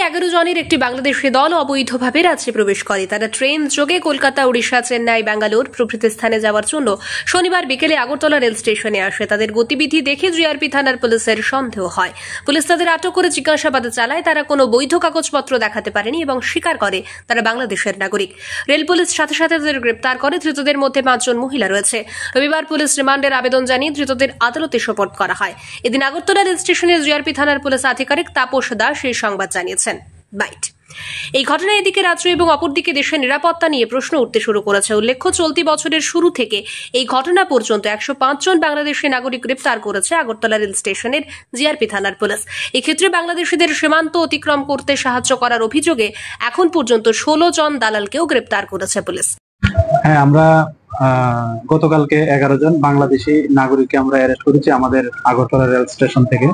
11 জনের একটি বাংলাদেশি দল অবৈধভাবে রাজ্যে প্রবেশ করে। তারা ট্রেন যোগে কলকাতা, উড়িষ্যা, চেন্নাই, বেঙ্গালুরু প্রভৃতি স্থানে যাওয়ার জন্য শনিবার বিকেলে আগরতলা রেল স্টেশনে আসে। তাদের গতিবিধি দেখে জিআরপি থানার পুলিশের সন্দেহ হয়। পুলিশ তাদের আটক করে জিজ্ঞাসাবাদ চালায়। তারা কোনো বৈধ কাগজপত্র দেখাতে পারেনি এবং স্বীকার করে তারা বাংলাদেশের নাগরিক। রেল পুলিশ সাথে সাথে তাদের গ্রেপ্তার করে। ধৃতদের মধ্যে 5 জন মহিলা রয়েছে। রবিবার পুলিশ রিমান্ডের আবেদন জানিয়ে ধৃতদের আদালতে সোপর্দ করা হয়। এদিন আগরতলা রেল স্টেশনে জিআরপি থানার পুলিশ আধিকারিক তাপস দাস এই সংবাদ জানিয়েছেন। বাইট। এই ঘটনায় এদিকে রাজ্য এবং অপরদিকে দেশের নিরাপত্তা নিয়ে প্রশ্ন উঠতে শুরু করেছে। উল্লেখ্য, চলতি বছরের শুরু থেকে এই ঘটনা পর্যন্ত 105 জন বাংলাদেশি নাগরিক গ্রেপ্তার করেছে আগরতলা রেল স্টেশনের জিআরপি থানার পুলিশ। এক্ষেত্রে বাংলাদেশিদের সীমান্ত অতিক্রম করতে সাহায্য করার অভিযোগে এখন পর্যন্ত 16 জন দালালকেও গ্রেপ্তার করেছে পুলিশ। হ্যাঁ, আমরা গতকালকে 11 জন বাংলাদেশি নাগরিককে আমরা অ্যারেস্ট করেছি আমাদের আগরতলা রেল স্টেশন থেকে।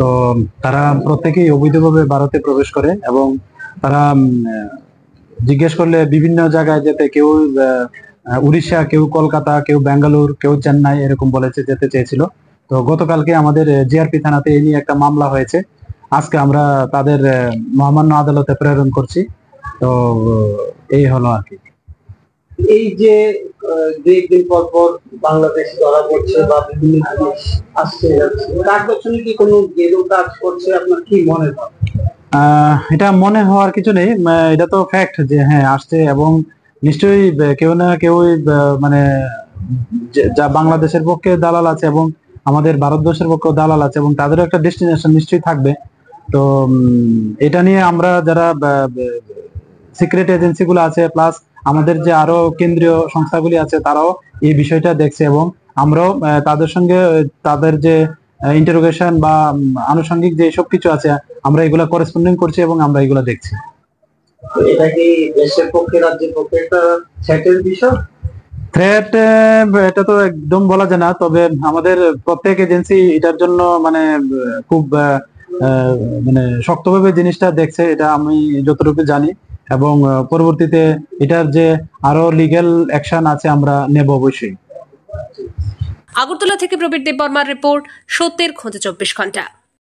তো তারা প্রত্যেকেই অবৈধভাবে ভারতে প্রবেশ করে এবং তারা জিজ্ঞেস করলে বিভিন্ন জায়গায় যেতে, কেউ উড়িষ্যা, কেউ কলকাতা, কেউ বেঙ্গালুরু, কেউ চেন্নাই এরকম বলেছে যেতে চেয়েছিল। তো গতকালকে আমাদের জিআরপি থানাতে এই নিয়ে একটা মামলা হয়েছে। আজকে আমরা তাদের মহামান্য আদালতে প্রেরণ করছি। তো এই হলো আর কি। এই যে একদিন পর পর বাংলাদেশে ধরা পড়ছে বা বিভিন্ন জিনিস আসছে যাচ্ছে, তার পেছনে কি কোনো গেরো কাজ করছে? আপনার কি মনে হয়? এটা মনে হওয়ার কিছু নেই, এটা তো ফ্যাক্ট যে হ্যাঁ আসছে এবং নিশ্চয়ই কেউ না কেউ মানে যা বাংলাদেশের পক্ষে দালাল আছে এবং আমাদের ভারতবর্ষের পক্ষে দালাল আছে এবং তাদেরও একটা ডেস্টিনেশন নিশ্চয়ই থাকবে। তো এটা নিয়ে আমরা যারা সিক্রেট এজেন্সি গুলো আছে প্লাস আমাদের যে আরো কেন্দ্রীয় সংস্থাগুলি আছে তারাও এই বিষয়টা দেখছে এবং আমরাও তাদের সঙ্গে তাদের যে ইন্টারোগেশন বা আনুষঙ্গিক যে সবকিছু আছে আমরা এগুলা করেসপন্ডিং করছি এবং আমরা এগুলা দেখছি। এটা কি দেশের পক্ষে, রাজ্যের পক্ষে একটা থ্রেটের বিষয়? থ্রেট এটা তো একদম বলা যায় না, তবে আমাদের প্রত্যেক এজেন্সি এটার জন্য মানে খুব মানে শক্তভাবে জিনিসটা দেখছে, এটা আমি যতটুকু জানি এবং পরবর্তীতে এটার যে আরো লিগ্যাল অ্যাকশন আছে আমরা নেব অবশ্যই। আগরতলা থেকে প্রবীর দেববর্মার রিপোর্ট, সত্যের খোঁজে 24 ঘন্টা।